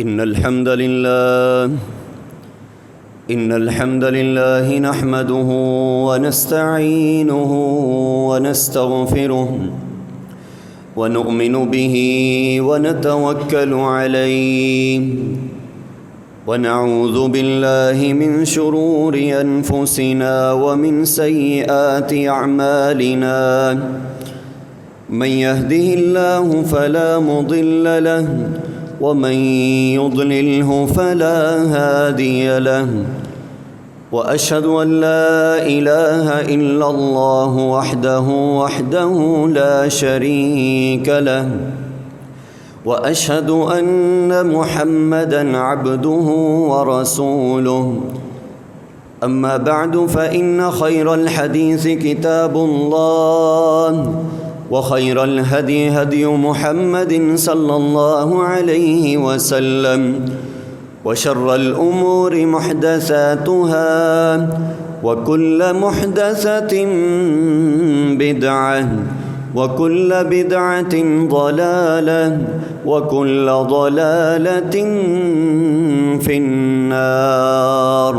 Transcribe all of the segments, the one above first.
إن الحمد لله نحمده ونستعينه ونستغفره ونؤمن به ونتوكل عليه ونعوذ بالله من شرور أنفسنا ومن سيئات أعمالنا من يهده الله فلا مضل له ومن يضلله فلا هادي له وأشهد أن لا إله إلا الله وحده لا شريك له وأشهد أن محمدًا عبده ورسوله أما بعد فإن خير الحديث كتاب الله وخير الهدي هدي محمد صلى الله عليه وسلم وشر الأمور محدثاتها وكل محدثة بدعة وكل بدعة ضلالة وكل ضلالة في النار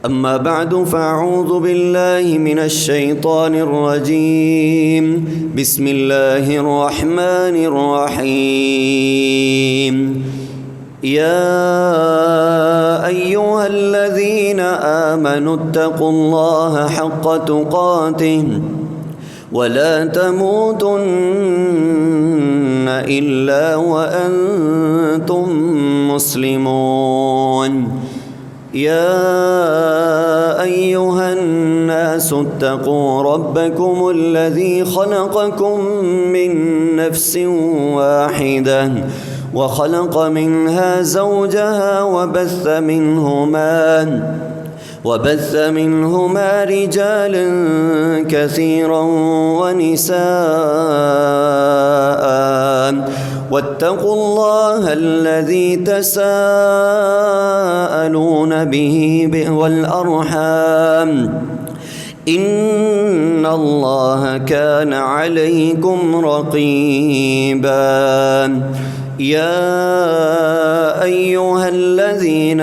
أما بعد فأعوذ بالله من الشيطان الرجيم بسم الله الرحمن الرحيم يا أيها الذين آمنوا اتقوا الله حق تقاته ولا تموتن إلا وأنتم مسلمون يا أيها الناس اتقوا ربكم الذي خلقكم من نفس واحدة وخلق منها زوجها وبث منهما رجالا كثيرا ونساء واتقوا الله الذي تساءلون به والأرحام إن الله كان عليكم رقيبا يا أيها الذين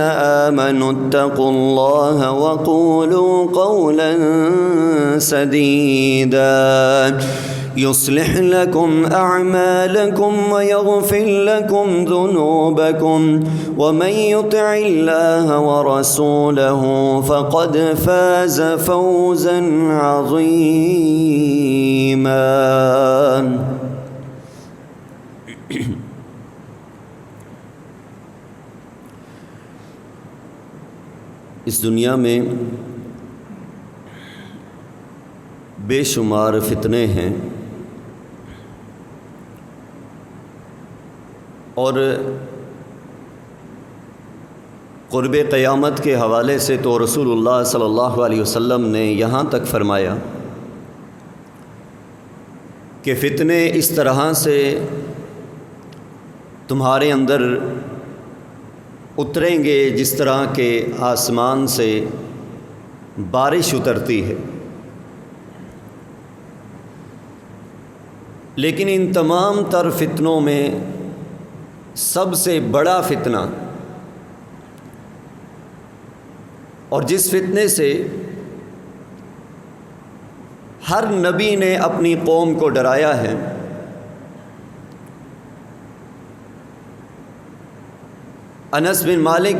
آمنوا اتقوا الله وقولوا قولا سديدا يصلح لكم أعمالكم ويغفر لكم ذنوبكم ومن يطع الله ورسوله فقد فاز فوزا عظيما. اس دنیا میں بے شمار فتنے ہیں اور قرب قیامت کے حوالے سے تو رسول اللہ صلی اللہ علیہ وسلم نے یہاں تک فرمایا کہ فتنے اس طرح سے تمہارے اندر اتریں گے جس طرح کے آسمان سے بارش اترتی ہے، لیکن ان تمام تر فتنوں میں سب سے بڑا فتنہ اور جس فتنے سے ہر نبی نے اپنی قوم کو ڈرایا ہے، انس بن مالک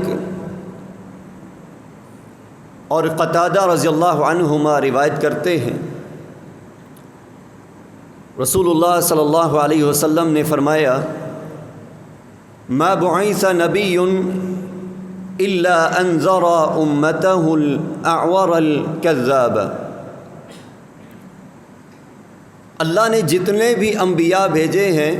اور قتادہ رضی اللہ عنہما روایت کرتے ہیں رسول اللہ صلی اللہ علیہ وسلم نے فرمایا ما بعث نبی الا انذر امته الاعور الكذاب، اللہ نے جتنے بھی انبیاء بھیجے ہیں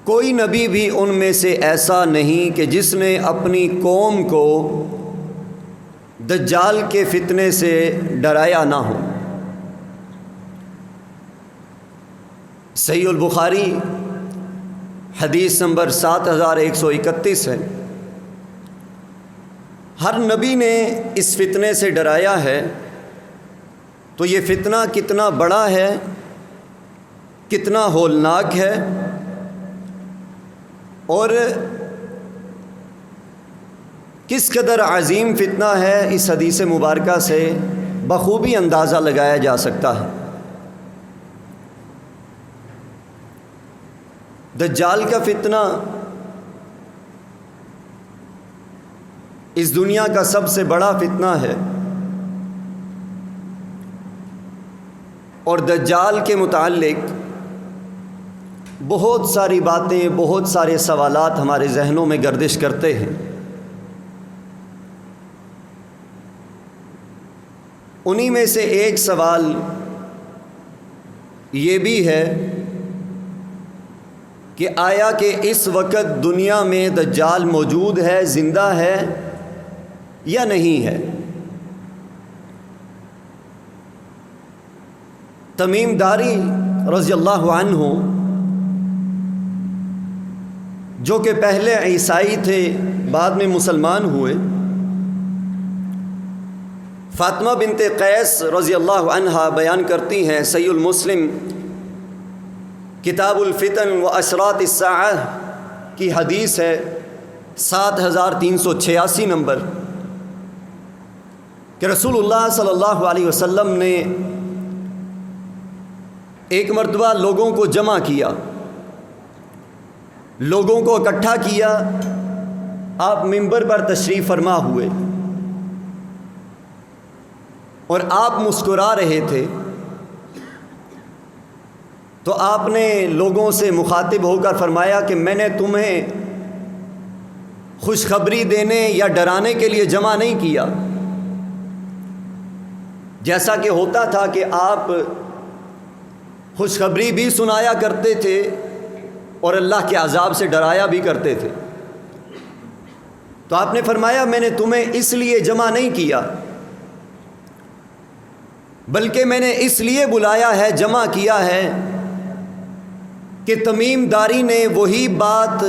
کوئی نبی بھی ان میں سے ایسا نہیں کہ جس نے اپنی قوم کو دجال کے فتنے سے ڈرایا نہ ہو۔ صحیح البخاری حدیث نمبر 7131 ہے۔ ہر نبی نے اس فتنے سے ڈرایا ہے، تو یہ فتنہ کتنا بڑا ہے کتنا ہولناک ہے اور کس قدر عظیم فتنہ ہے، اس حدیث مبارکہ سے بخوبی اندازہ لگایا جا سکتا ہے۔ دجال کا فتنہ اس دنیا کا سب سے بڑا فتنہ ہے، اور دجال کے متعلق بہت ساری باتیں، بہت سارے سوالات ہمارے ذہنوں میں گردش کرتے ہیں۔ انہی میں سے ایک سوال یہ بھی ہے کہ آیا کہ اس وقت دنیا میں دجال موجود ہے، زندہ ہے یا نہیں ہے؟ تمیم داری رضی اللہ عنہ، جو کہ پہلے عیسائی تھے بعد میں مسلمان ہوئے، فاطمہ بنت قیس رضی اللہ عنہا بیان کرتی ہیں، صحیح المسلم کتاب الفتن و اشراط الساعہ کی حدیث ہے 7386 نمبر، کہ رسول اللہ صلی اللہ علیہ وسلم نے ایک مرتبہ لوگوں کو جمع کیا، لوگوں کو اکٹھا کیا، آپ منبر پر تشریف فرما ہوئے اور آپ مسکرا رہے تھے، تو آپ نے لوگوں سے مخاطب ہو کر فرمایا کہ میں نے تمہیں خوشخبری دینے یا ڈرانے کے لیے جمع نہیں کیا، جیسا کہ ہوتا تھا کہ آپ خوشخبری بھی سنایا کرتے تھے اور اللہ کے عذاب سے ڈرایا بھی کرتے تھے۔ تو آپ نے فرمایا میں نے تمہیں اس لیے جمع نہیں کیا، بلکہ میں نے اس لیے بلایا ہے، جمع کیا ہے کہ تمیم داری نے وہی بات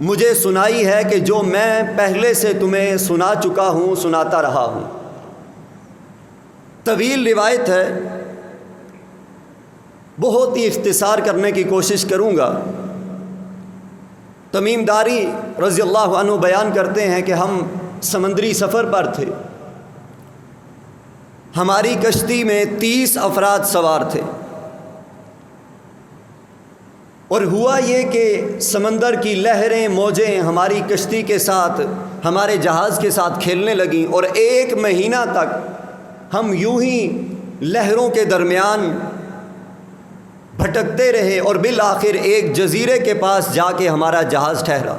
مجھے سنائی ہے کہ جو میں پہلے سے تمہیں سنا چکا ہوں، سناتا رہا ہوں۔ طویل روایت ہے، بہت ہی اختصار کرنے کی کوشش کروں گا۔ تمیم داری رضی اللہ عنہ بیان کرتے ہیں کہ ہم سمندری سفر پر تھے، ہماری کشتی میں 30 افراد سوار تھے، اور ہوا یہ کہ سمندر کی لہریں، موجیں ہماری کشتی کے ساتھ، ہمارے جہاز کے ساتھ کھیلنے لگیں، اور 1 مہینہ تک ہم یوں ہی لہروں کے درمیان بھٹکتے رہے، اور بالآخر ایک جزیرے کے پاس جا کے ہمارا جہاز ٹھہرا۔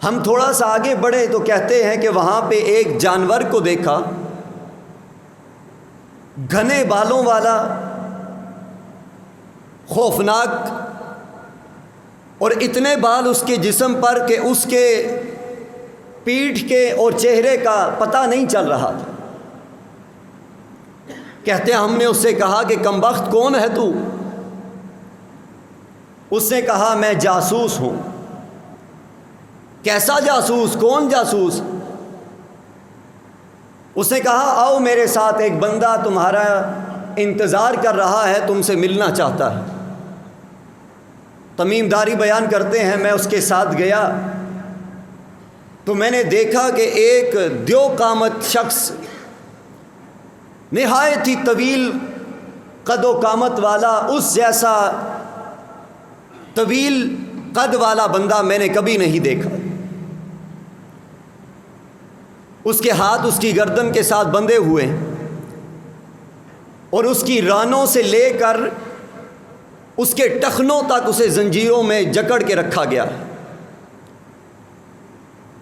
ہم تھوڑا سا آگے بڑھے تو کہتے ہیں کہ وہاں پہ ایک جانور کو دیکھا، گھنے بالوں والا، خوفناک، اور اتنے بال اس کے جسم پر کہ اس کے پیٹھ کے اور چہرے کا پتہ نہیں چل رہا تھا۔ کہتے ہیں ہم نے اس سے کہا کہ کمبخت کون ہے تو؟ اس نے کہا میں جاسوس ہوں۔ کیسا جاسوس؟ کون جاسوس؟ اس نے کہا آؤ میرے ساتھ، ایک بندہ تمہارا انتظار کر رہا ہے، تم سے ملنا چاہتا ہے۔ تمیم داری بیان کرتے ہیں میں اس کے ساتھ گیا تو میں نے دیکھا کہ ایک دیو قامت شخص، نہایت ہی طویل قد و قامت والا، اس جیسا طویل قد والا بندہ میں نے کبھی نہیں دیکھا۔ اس کے ہاتھ اس کی گردن کے ساتھ بندھے ہوئے ہیں، اور اس کی رانوں سے لے کر اس کے ٹخنوں تک اسے زنجیروں میں جکڑ کے رکھا گیا۔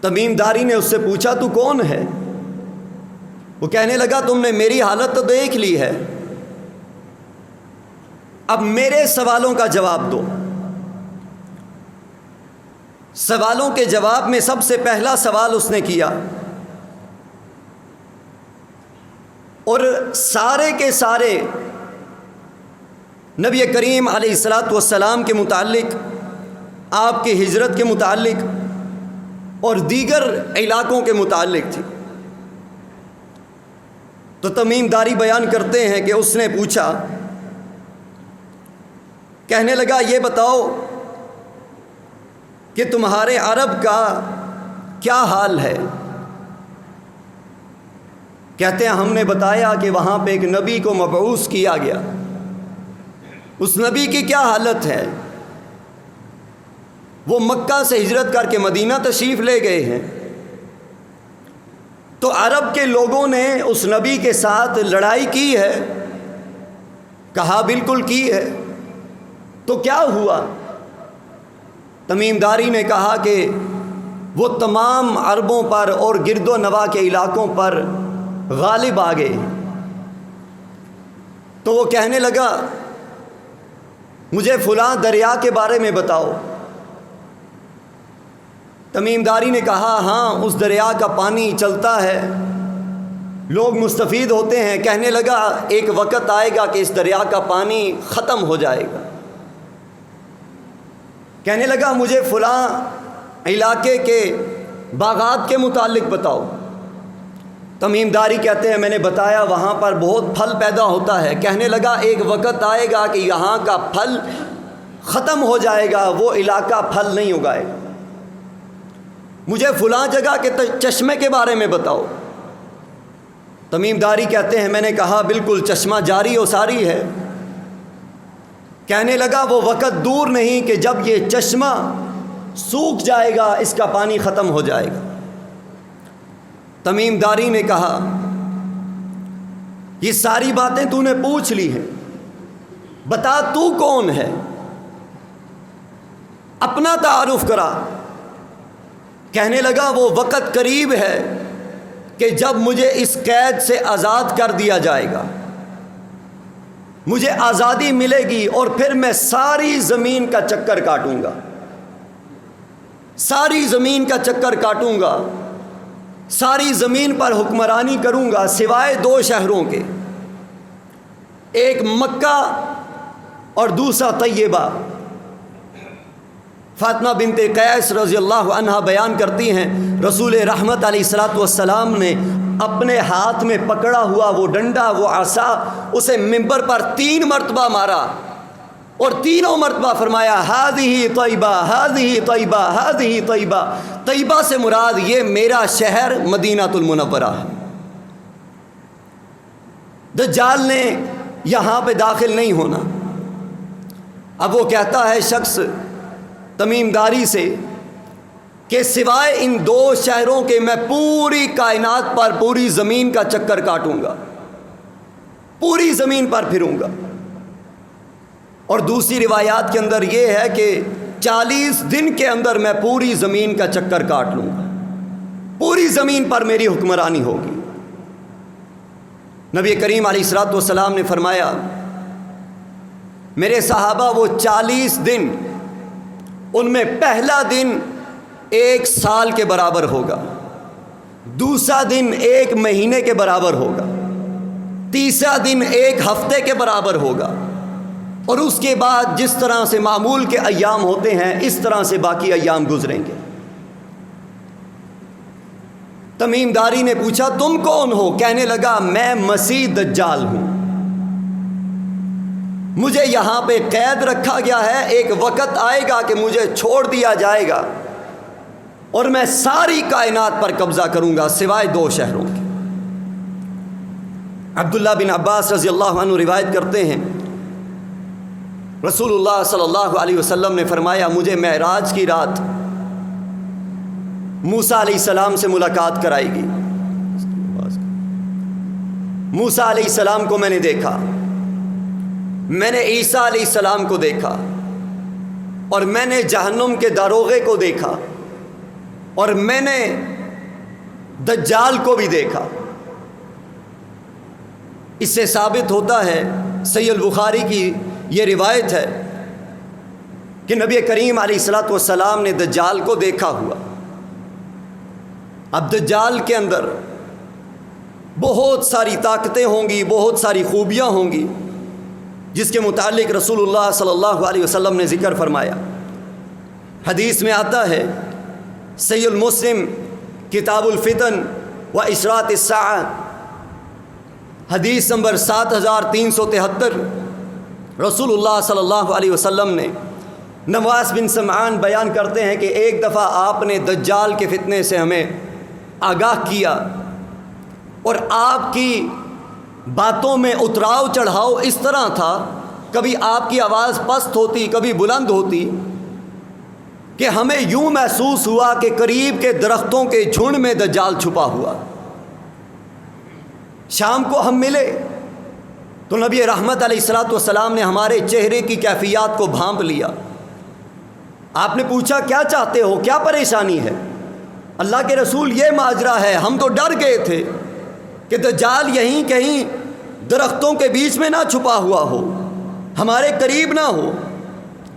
تمیم داری نے اس سے پوچھا تو کون ہے؟ وہ کہنے لگا تم نے میری حالت تو دیکھ لی ہے، اب میرے سوالوں کا جواب دو۔ سوالوں کے جواب میں سب سے پہلا سوال اس نے کیا، اور سارے کے سارے نبی کریم علیہ الصلاۃ والسلام کے متعلق، آپ کی ہجرت کے متعلق اور دیگر علاقوں کے متعلق تھی۔ تو تمیم داری بیان کرتے ہیں کہ اس نے پوچھا، کہنے لگا یہ بتاؤ کہ تمہارے عرب کا کیا حال ہے؟ کہتے ہیں ہم نے بتایا کہ وہاں پہ ایک نبی کو مبعوث کیا گیا، اس نبی کی کیا حالت ہے؟ وہ مکہ سے ہجرت کر کے مدینہ تشریف لے گئے ہیں، تو عرب کے لوگوں نے اس نبی کے ساتھ لڑائی کی ہے؟ کہا بالکل کی ہے۔ تو کیا ہوا؟ تمیم داری نے کہا کہ وہ تمام عربوں پر اور گرد و نواح کے علاقوں پر غالب آ گئے۔ تو وہ کہنے لگا مجھے فلاں دریا کے بارے میں بتاؤ۔ تمیم داری نے کہا ہاں اس دریا کا پانی چلتا ہے، لوگ مستفید ہوتے ہیں۔ کہنے لگا ایک وقت آئے گا کہ اس دریا کا پانی ختم ہو جائے گا۔ کہنے لگا مجھے فلاں علاقے کے باغات کے متعلق بتاؤ۔ تمیم داری کہتے ہیں میں نے بتایا وہاں پر بہت پھل پیدا ہوتا ہے۔ کہنے لگا ایک وقت آئے گا کہ یہاں کا پھل ختم ہو جائے گا، وہ علاقہ پھل نہیں اگائے گا۔ مجھے فلاں جگہ کے چشمے کے بارے میں بتاؤ۔ تمیم داری کہتے ہیں میں نے کہا بالکل چشمہ جاری و ساری ہے۔ کہنے لگا وہ وقت دور نہیں کہ جب یہ چشمہ سوکھ جائے گا، اس کا پانی ختم ہو جائے گا۔ تمیم داری نے کہا یہ ساری باتیں تو نے پوچھ لی ہیں، بتا تو کون ہے، اپنا تعارف کرا۔ کہنے لگا وہ وقت قریب ہے کہ جب مجھے اس قید سے آزاد کر دیا جائے گا، مجھے آزادی ملے گی اور پھر میں ساری زمین کا چکر کاٹوں گا، ساری زمین کا چکر کاٹوں گا، ساری زمین پر حکمرانی کروں گا سوائے 2 شہروں کے، ایک مکہ اور دوسرا طیبہ۔ فاطمہ بنت قیس رضی اللہ عنہا بیان کرتی ہیں رسول رحمت علیہ الصلوۃ والسلام نے اپنے ہاتھ میں پکڑا ہوا وہ ڈنڈا، وہ عصا، اسے منبر پر 3 مرتبہ مارا اور تینوں مرتبہ فرمایا ہذہ طیبہ، ہذہ طیبہ، ہذہ طیبہ۔ طیبہ سے مراد یہ میرا شہر مدینہ المنورہ ہے۔ دجال نے یہاں پہ داخل نہیں ہونا۔ اب وہ کہتا ہے شخص تمیم داری سے کہ سوائے ان 2 شہروں کے میں پوری کائنات پر پوری زمین کا چکر کاٹوں گا، پوری زمین پر پھروں گا۔ اور دوسری روایات کے اندر یہ ہے کہ 40 دن کے اندر میں پوری زمین کا چکر کاٹ لوں گا، پوری زمین پر میری حکمرانی ہوگی۔ نبی کریم علیہ الصلوۃ والسلام نے فرمایا میرے صحابہ وہ 40 دن، ان میں پہلا دن 1 سال کے برابر ہوگا، دوسرا دن 1 مہینے کے برابر ہوگا، تیسرا دن 1 ہفتے کے برابر ہوگا، اور اس کے بعد جس طرح سے معمول کے ایام ہوتے ہیں اس طرح سے باقی ایام گزریں گے۔ تمیم داری نے پوچھا تم کون ہو؟ کہنے لگا میں مسیح دجال ہوں، مجھے یہاں پہ قید رکھا گیا ہے، ایک وقت آئے گا کہ مجھے چھوڑ دیا جائے گا اور میں ساری کائنات پر قبضہ کروں گا سوائے 2 شہروں کے۔ عبداللہ بن عباس رضی اللہ عنہ روایت کرتے ہیں رسول اللہ صلی اللہ علیہ وسلم نے فرمایا مجھے معراج کی رات موسیٰ علیہ السلام سے ملاقات کرائی گئی۔ موسیٰ علیہ السلام کو میں نے دیکھا، میں نے عیسیٰ علیہ السلام کو دیکھا، اور میں نے جہنم کے داروغے کو دیکھا، اور میں نے دجال کو بھی دیکھا۔ اس سے ثابت ہوتا ہے، صحیح البخاری کی یہ روایت ہے کہ نبی کریم علیہ الصلوۃ والسلام نے دجال کو دیکھا ہوا۔ اب دجال کے اندر بہت ساری طاقتیں ہوں گی، بہت ساری خوبیاں ہوں گی، جس کے متعلق رسول اللہ صلی اللہ علیہ وسلم نے ذکر فرمایا۔ حدیث میں آتا ہے صحیح المسلم کتاب الفتن و اشراط الساعہ حدیث نمبر 7373، رسول اللہ صلی اللہ علیہ وسلم نے، نواس بن سمعان بیان کرتے ہیں کہ ایک دفعہ آپ نے دجال کے فتنے سے ہمیں آگاہ کیا، اور آپ کی باتوں میں اتراؤ چڑھاؤ اس طرح تھا، کبھی آپ کی آواز پست ہوتی، کبھی بلند ہوتی، کہ ہمیں یوں محسوس ہوا کہ قریب کے درختوں کے جھنڈ میں دجال چھپا ہوا۔ شام کو ہم ملے تو نبی رحمت علیہ الصلوۃ والسلام نے ہمارے چہرے کی کیفیات کو بھانپ لیا۔ آپ نے پوچھا کیا چاہتے ہو، کیا پریشانی ہے؟ اللہ کے رسول یہ ماجرا ہے، ہم تو ڈر گئے تھے کہ دجال یہیں کہیں درختوں کے بیچ میں نہ چھپا ہوا ہو، ہمارے قریب نہ ہو،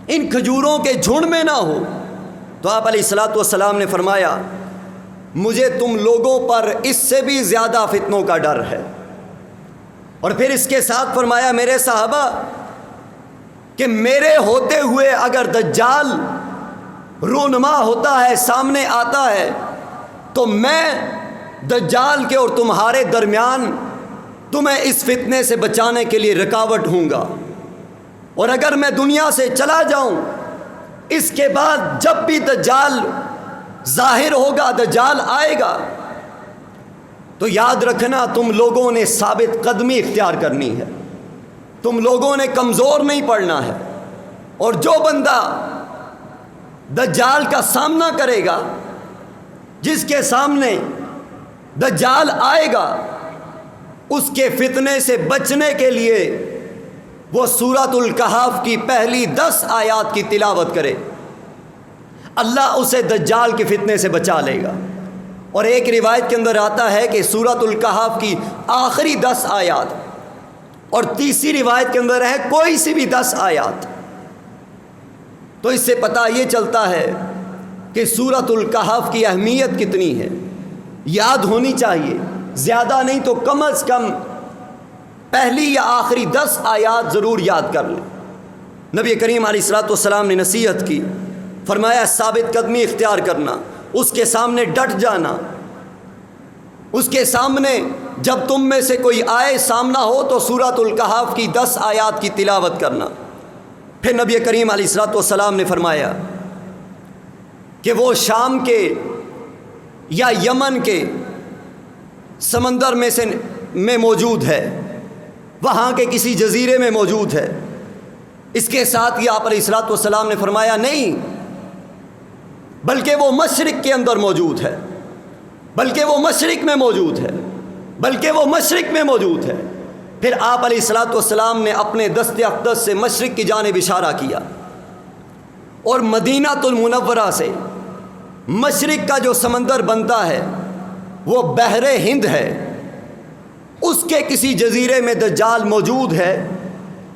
ان کھجوروں کے جھنڈ میں نہ ہو۔ تو آپ علیہ الصلوۃ والسلام نے فرمایا مجھے تم لوگوں پر اس سے بھی زیادہ فتنوں کا ڈر ہے، اور پھر اس کے ساتھ فرمایا میرے صحابہ کہ میرے ہوتے ہوئے اگر دجال رونما ہوتا ہے، سامنے آتا ہے، تو میں دجال کے اور تمہارے درمیان تمہیں اس فتنے سے بچانے کے لیے رکاوٹ ہوں گا، اور اگر میں دنیا سے چلا جاؤں اس کے بعد جب بھی دجال ظاہر ہوگا، دجال آئے گا، تو یاد رکھنا تم لوگوں نے ثابت قدمی اختیار کرنی ہے، تم لوگوں نے کمزور نہیں پڑنا ہے، اور جو بندہ دجال کا سامنا کرے گا، جس کے سامنے دجال آئے گا، اس کے فتنے سے بچنے کے لیے وہ سورۃ الکہف کی پہلی 10 آیات کی تلاوت کرے، اللہ اسے دجال کے فتنے سے بچا لے گا۔ اور ایک روایت کے اندر آتا ہے کہ سورۃ الکہف کی آخری 10 آیات، اور تیسری روایت کے اندر ہے کوئی سی بھی 10 آیات۔ تو اس سے پتہ یہ چلتا ہے کہ سورۃ الکہف کی اہمیت کتنی ہے، یاد ہونی چاہیے، زیادہ نہیں تو کم از کم پہلی یا آخری 10 آیات ضرور یاد کر لیں۔ نبی کریم علیہ الصلوۃ والسلام نے نصیحت کی، فرمایا ثابت قدمی اختیار کرنا، اس کے سامنے ڈٹ جانا، اس کے سامنے جب تم میں سے کوئی آئے سامنا ہو تو سورۃ الکہف کی 10 آیات کی تلاوت کرنا۔ پھر نبی کریم علیہ الصلوۃ والسلام نے فرمایا کہ وہ شام کے یا یمن کے سمندر میں موجود ہے، وہاں کے کسی جزیرے میں موجود ہے۔ اس کے ساتھ ہی آپ علیہ الصلوۃ والسلام نے فرمایا نہیں، بلکہ وہ مشرق کے اندر موجود ہے، بلکہ وہ مشرق میں موجود ہے، بلکہ وہ مشرق میں موجود ہے۔ پھر آپ علیہ الصلوۃ والسلام نے اپنے دست اقدس سے مشرق کی جانب اشارہ کیا، اور مدینہ المنورہ سے مشرق کا جو سمندر بنتا ہے وہ بحر ہند ہے، اس کے کسی جزیرے میں دجال موجود ہے،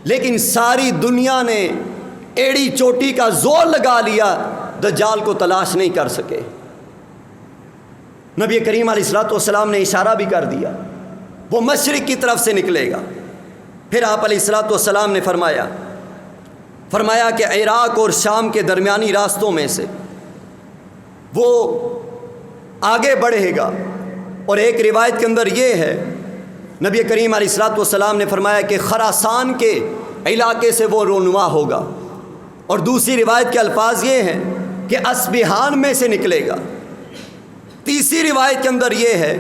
لیکن ساری دنیا نے ایڑی چوٹی کا زور لگا لیا، دجال کو تلاش نہیں کر سکے۔ نبی کریم علیہ الصلوۃ والسلام نے اشارہ بھی کر دیا، وہ مشرق کی طرف سے نکلے گا۔ پھر آپ علیہ الصلوۃ والسلام نے فرمایا کہ عراق اور شام کے درمیانی راستوں میں سے وہ آگے بڑھے گا، اور ایک روایت کے اندر یہ ہے، نبی کریم علیہ الصلوۃ والسلام نے فرمایا کہ خراسان کے علاقے سے وہ رونما ہوگا، اور دوسری روایت کے الفاظ یہ ہیں کہ اصبہان میں سے نکلے گا۔ تیسری روایت کے اندر یہ ہے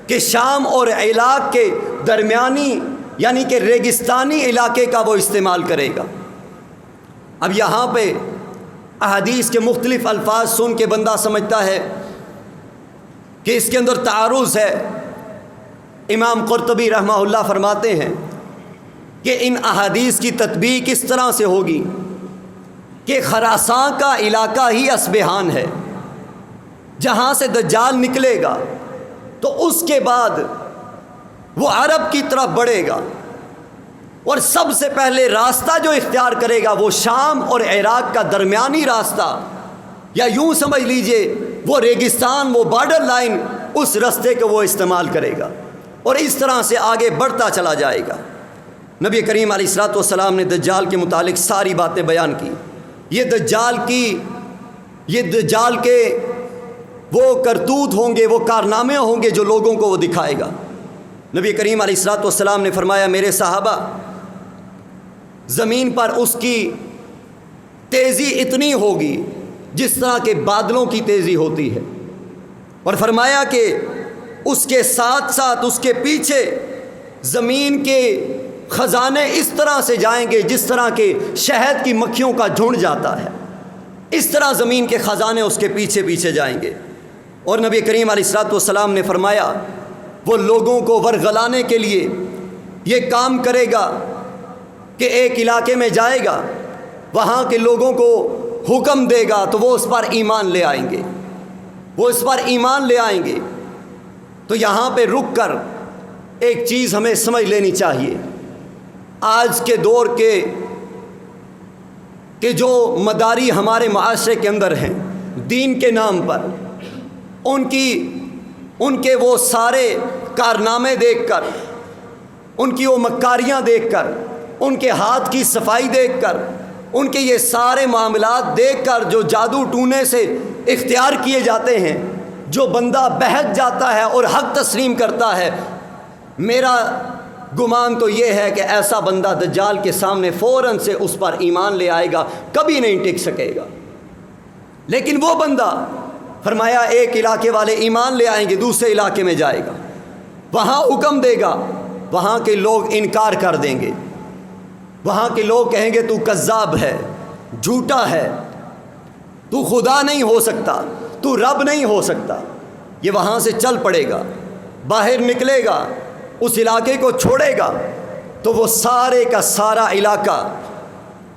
کہ شام اور عراق کے درمیانی یعنی کہ ریگستانی علاقے کا وہ استعمال کرے گا۔ اب یہاں پہ احادیث کے مختلف الفاظ سن کے بندہ سمجھتا ہے کہ اس کے اندر تعارض ہے۔ امام قرطبی رحمہ اللہ فرماتے ہیں کہ ان احادیث کی تطبیق اس طرح سے ہوگی کہ خراسان کا علاقہ ہی اصبہان ہے، جہاں سے دجال نکلے گا تو اس کے بعد وہ عرب کی طرف بڑھے گا، اور سب سے پہلے راستہ جو اختیار کرے گا وہ شام اور عراق کا درمیانی راستہ، یا یوں سمجھ لیجئے وہ ریگستان، وہ بارڈر لائن، اس راستے کو وہ استعمال کرے گا، اور اس طرح سے آگے بڑھتا چلا جائے گا۔ نبی کریم علیہ الصلوۃ والسلام نے دجال کے متعلق ساری باتیں بیان کی۔ یہ دجال کے وہ کرتوت ہوں گے، وہ کارنامے ہوں گے جو لوگوں کو وہ دکھائے گا۔ نبی کریم علیہ الصلوۃ والسلام نے فرمایا میرے صحابہ، زمین پر اس کی تیزی اتنی ہوگی جس طرح کے بادلوں کی تیزی ہوتی ہے، اور فرمایا کہ اس کے ساتھ ساتھ اس کے پیچھے زمین کے خزانے اس طرح سے جائیں گے جس طرح کے شہد کی مکھیوں کا جھنڈ جاتا ہے، اس طرح زمین کے خزانے اس کے پیچھے پیچھے جائیں گے۔ اور نبی کریم علیہ الصلوۃ والسلام نے فرمایا وہ لوگوں کو ورغلانے کے لیے یہ کام کرے گا کہ ایک علاقے میں جائے گا، وہاں کے لوگوں کو حکم دے گا تو وہ اس پر ایمان لے آئیں گے، وہ اس پر ایمان لے آئیں گے۔ تو یہاں پہ رک کر ایک چیز ہمیں سمجھ لینی چاہیے، آج کے دور کے جو مداری ہمارے معاشرے کے اندر ہیں دین کے نام پر، ان کے وہ سارے کارنامے دیکھ کر، ان کی وہ مکاریاں دیکھ کر، ان کے ہاتھ کی صفائی دیکھ کر، ان کے یہ سارے معاملات دیکھ کر جو جادو ٹونے سے اختیار کیے جاتے ہیں، جو بندہ بہک جاتا ہے اور حق تسلیم کرتا ہے، میرا گمان تو یہ ہے کہ ایسا بندہ دجال کے سامنے فوراً سے اس پر ایمان لے آئے گا، کبھی نہیں ٹک سکے گا۔ لیکن وہ بندہ فرمایا ایک علاقے والے ایمان لے آئیں گے، دوسرے علاقے میں جائے گا، وہاں حکم دے گا، وہاں کے لوگ انکار کر دیں گے، وہاں کے لوگ کہیں گے تو کذاب ہے، جھوٹا ہے، تو خدا نہیں ہو سکتا، تو رب نہیں ہو سکتا۔ یہ وہاں سے چل پڑے گا، باہر نکلے گا، اس علاقے کو چھوڑے گا تو وہ سارے کا سارا علاقہ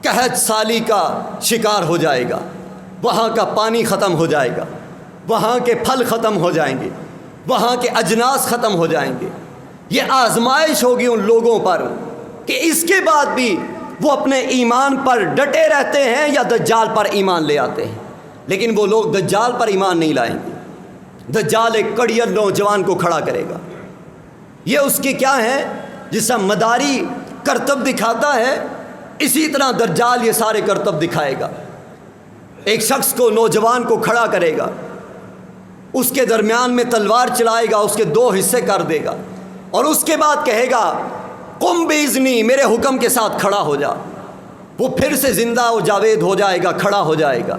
قحط سالی کا شکار ہو جائے گا، وہاں کا پانی ختم ہو جائے گا، وہاں کے پھل ختم ہو جائیں گے، وہاں کے اجناس ختم ہو جائیں گے۔ یہ آزمائش ہوگی ان لوگوں پر کہ اس کے بعد بھی وہ اپنے ایمان پر ڈٹے رہتے ہیں یا دجال پر ایمان لے آتے ہیں، لیکن وہ لوگ دجال پر ایمان نہیں لائیں گے۔ دجال ایک کڑیل نوجوان کو کھڑا کرے گا، یہ اس کے کیا ہے، جیسا مداری کرتب دکھاتا ہے اسی طرح دجال یہ سارے کرتب دکھائے گا۔ ایک شخص کو، نوجوان کو کھڑا کرے گا، اس کے درمیان میں تلوار چلائے گا، اس کے دو حصے کر دے گا، اور اس کے بعد کہے گا قم باذنی، میرے حکم کے ساتھ کھڑا ہو جا۔ وہ پھر سے زندہ و جاوید ہو جائے گا، کھڑا ہو جائے گا۔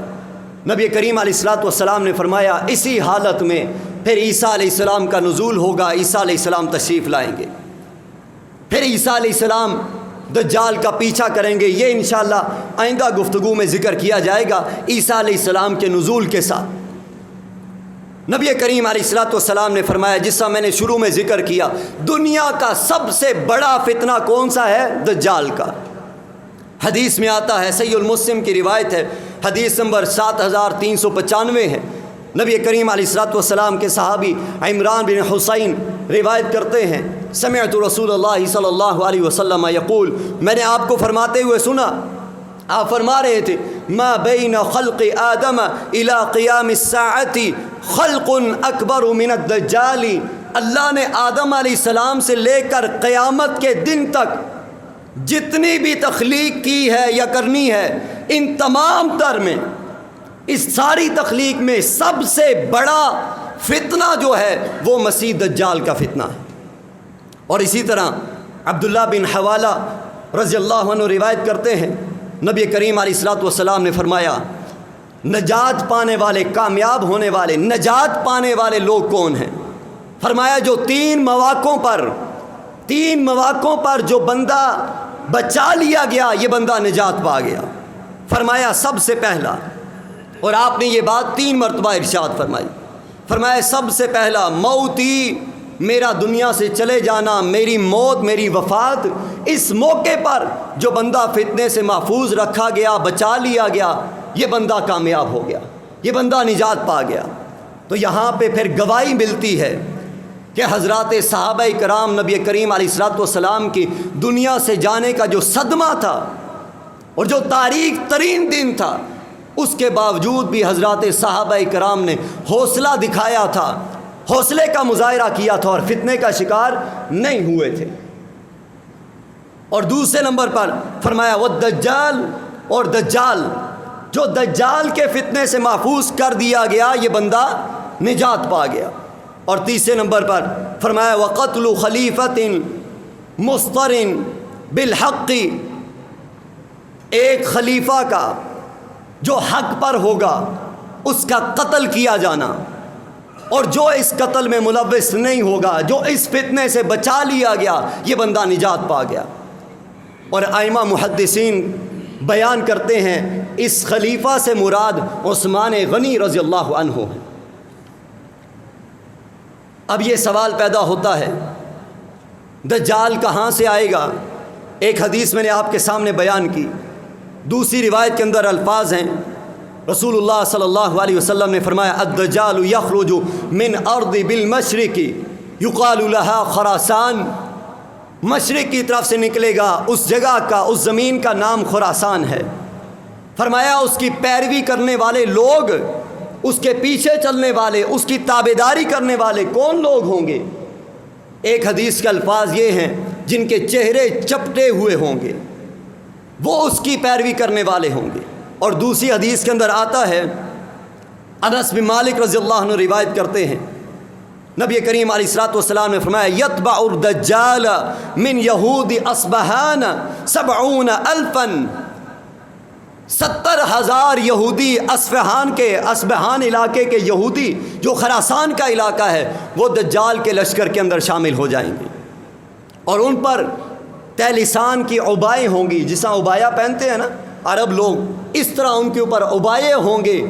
نبی کریم علیہ الصلوۃ والسلام نے فرمایا اسی حالت میں پھر عیسیٰ علیہ السلام کا نزول ہوگا، عیسیٰ علیہ السلام تشریف لائیں گے، پھر عیسیٰ علیہ السلام دجال کا پیچھا کریں گے۔ یہ انشاءاللہ آئندہ گفتگو میں ذکر کیا جائے گا عیسیٰ علیہ السلام کے نزول کے ساتھ۔ نبی کریم علیہ الصلوۃ والسلام نے فرمایا، جس کا میں نے شروع میں ذکر کیا، دنیا کا سب سے بڑا فتنہ کون سا ہے؟ دجال کا۔ حدیث میں آتا ہے، صحیح المسلم کی روایت ہے، حدیث نمبر 7395 ہے۔ نبی کریم علیہ الصلوۃ والسلام کے صحابی عمران بن حسین روایت کرتے ہیں، سمعت رسول اللہ صلی اللہ علیہ وسلم یقول، میں نے آپ کو فرماتے ہوئے سنا، آپ فرما رہے تھے، ما بین خلق آدم الی قیام الساعۃ خلق اکبر من الدجال، اللہ نے آدم علیہ السلام سے لے کر قیامت کے دن تک جتنی بھی تخلیق کی ہے یا کرنی ہے، ان تمام تر میں، اس ساری تخلیق میں سب سے بڑا فتنہ جو ہے وہ مسیح دجال کا فتنہ ہے۔ اور اسی طرح عبداللہ بن حوالہ رضی اللہ عنہ روایت کرتے ہیں، نبی کریم علیہ الصلوۃ والسلام نے فرمایا، نجات پانے والے، کامیاب ہونے والے، نجات پانے والے لوگ کون ہیں؟ فرمایا جو تین مواقعوں پر جو بندہ بچا لیا گیا، یہ بندہ نجات پا گیا۔ فرمایا سب سے پہلا، اور آپ نے یہ بات 3 مرتبہ ارشاد فرمائی، فرمایا سب سے پہلا موتی، میرا دنیا سے چلے جانا، میری موت، میری وفات، اس موقع پر جو بندہ فتنے سے محفوظ رکھا گیا، بچا لیا گیا، یہ بندہ کامیاب ہو گیا، یہ بندہ نجات پا گیا۔ تو یہاں پہ پھر گواہی ملتی ہے کہ حضرات صحابہ کرام نبی کریم علیہ الصلوۃ والسلام کی دنیا سے جانے کا جو صدمہ تھا اور جو تاریک ترین دن تھا، اس کے باوجود بھی حضرات صحابہ کرام نے حوصلہ دکھایا تھا، حوصلے کا مظاہرہ کیا تھا اور فتنے کا شکار نہیں ہوئے تھے۔ اور دوسرے نمبر پر فرمایا والدجال، اور دجال، جو دجال کے فتنے سے محفوظ کر دیا گیا، یہ بندہ نجات پا گیا۔ اور تیسرے نمبر پر فرمایا وَقَتْلُ خَلِيفَةٍ مُسْتَرٍ بِالْحَقِّ، ایک خلیفہ کا جو حق پر ہوگا اس کا قتل کیا جانا، اور جو اس قتل میں ملوث نہیں ہوگا، جو اس فتنے سے بچا لیا گیا، یہ بندہ نجات پا گیا۔ اور ائمہ محدثین بیان کرتے ہیں اس خلیفہ سے مراد عثمان غنی رضی اللہ عنہ ہے۔ اب یہ سوال پیدا ہوتا ہے دجال کہاں سے آئے گا؟ ایک حدیث میں نے آپ کے سامنے بیان کی، دوسری روایت کے اندر الفاظ ہیں، رسول اللہ صلی اللہ علیہ وسلم نے فرمایا الدجال یخرج من ارض بالمشرق یقال لها خراسان، مشرق کی طرف سے نکلے گا، اس جگہ کا، اس زمین کا نام خراسان ہے۔ فرمایا اس کی پیروی کرنے والے لوگ، اس کے پیچھے چلنے والے، اس کی تابعداری کرنے والے کون لوگ ہوں گے؟ ایک حدیث کے الفاظ یہ ہیں جن کے چہرے چپٹے ہوئے ہوں گے، وہ اس کی پیروی کرنے والے ہوں گے۔ اور دوسری حدیث کے اندر آتا ہے، انس بن مالک رضی اللہ عنہ روایت کرتے ہیں، نبی کریم علیہ الصلوۃ والسلام نے فرمایا یتبع الدجال من یہود اصبہان 70,000، 70,000 یہودی اصبہان علاقے کے یہودی جو خراسان کا علاقہ ہے، وہ دجال کے لشکر کے اندر شامل ہو جائیں گے، اور ان پر تیلسان کی عبائیں ہوں گی، جس طرح عبایا پہنتے ہیں نا عرب لوگ، اس طرح ان کے اوپر عبائے ہوں گے،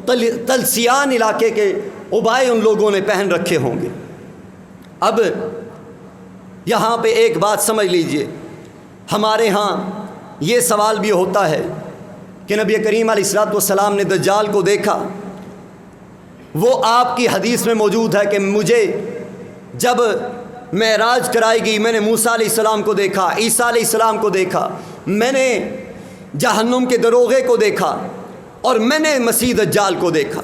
تلسیان علاقے کے عبائے ان لوگوں نے پہن رکھے ہوں گے۔ اب یہاں پہ ایک بات سمجھ لیجئے، ہمارے ہاں یہ سوال بھی ہوتا ہے کہ نبی کریم علیہ الصلوۃ والسلام نے دجال کو دیکھا، وہ آپ کی حدیث میں موجود ہے کہ مجھے جب معراج کرائی گئی، میں نے موسیٰ علیہ السلام کو دیکھا، عیسیٰ علیہ السلام کو دیکھا، میں نے جہنم کے دروغے کو دیکھا، اور میں نے مسیح دجال کو دیکھا۔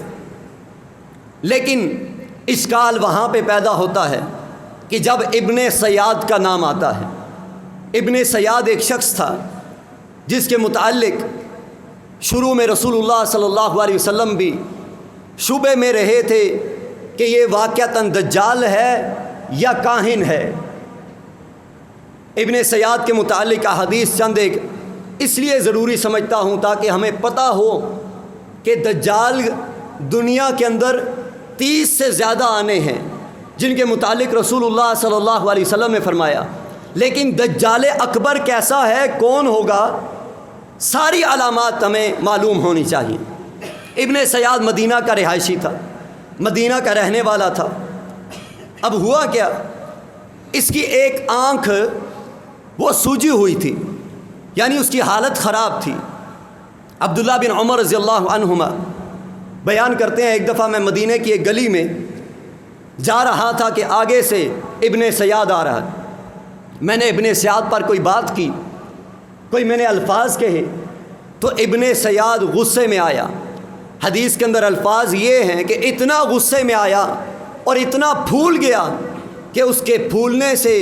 لیکن اشکال وہاں پہ پیدا ہوتا ہے کہ جب ابن سیاد کا نام آتا ہے، ابن سیاد ایک شخص تھا جس کے متعلق شروع میں رسول اللہ صلی اللہ علیہ وسلم بھی شبے میں رہے تھے کہ یہ واقعتاً دجال ہے یا کاہن ہے۔ ابن سیاد کے متعلق احادیث چند ایک اس لیے ضروری سمجھتا ہوں تاکہ ہمیں پتہ ہو کہ دجال دنیا کے اندر 30 سے زیادہ آنے ہیں جن کے متعلق رسول اللہ صلی اللہ علیہ وسلم نے فرمایا، لیکن دجال اکبر کیسا ہے، کون ہوگا، ساری علامات ہمیں معلوم ہونی چاہیے۔ ابن سیاد مدینہ کا رہائشی تھا، مدینہ کا رہنے والا تھا۔ اب ہوا کیا، اس کی ایک آنکھ وہ سوجی ہوئی تھی، یعنی اس کی حالت خراب تھی۔ عبداللہ بن عمر رضی اللہ عنہما بیان کرتے ہیں، ایک دفعہ میں مدینہ کی ایک گلی میں جا رہا تھا کہ آگے سے ابن سیاد آ رہا، میں نے ابن سیاد پر کوئی بات کی، کوئی میں نے الفاظ کہے تو ابن سیاد غصے میں آیا۔ حدیث کے اندر الفاظ یہ ہیں کہ اتنا غصے میں آیا اور اتنا پھول گیا کہ اس کے پھولنے سے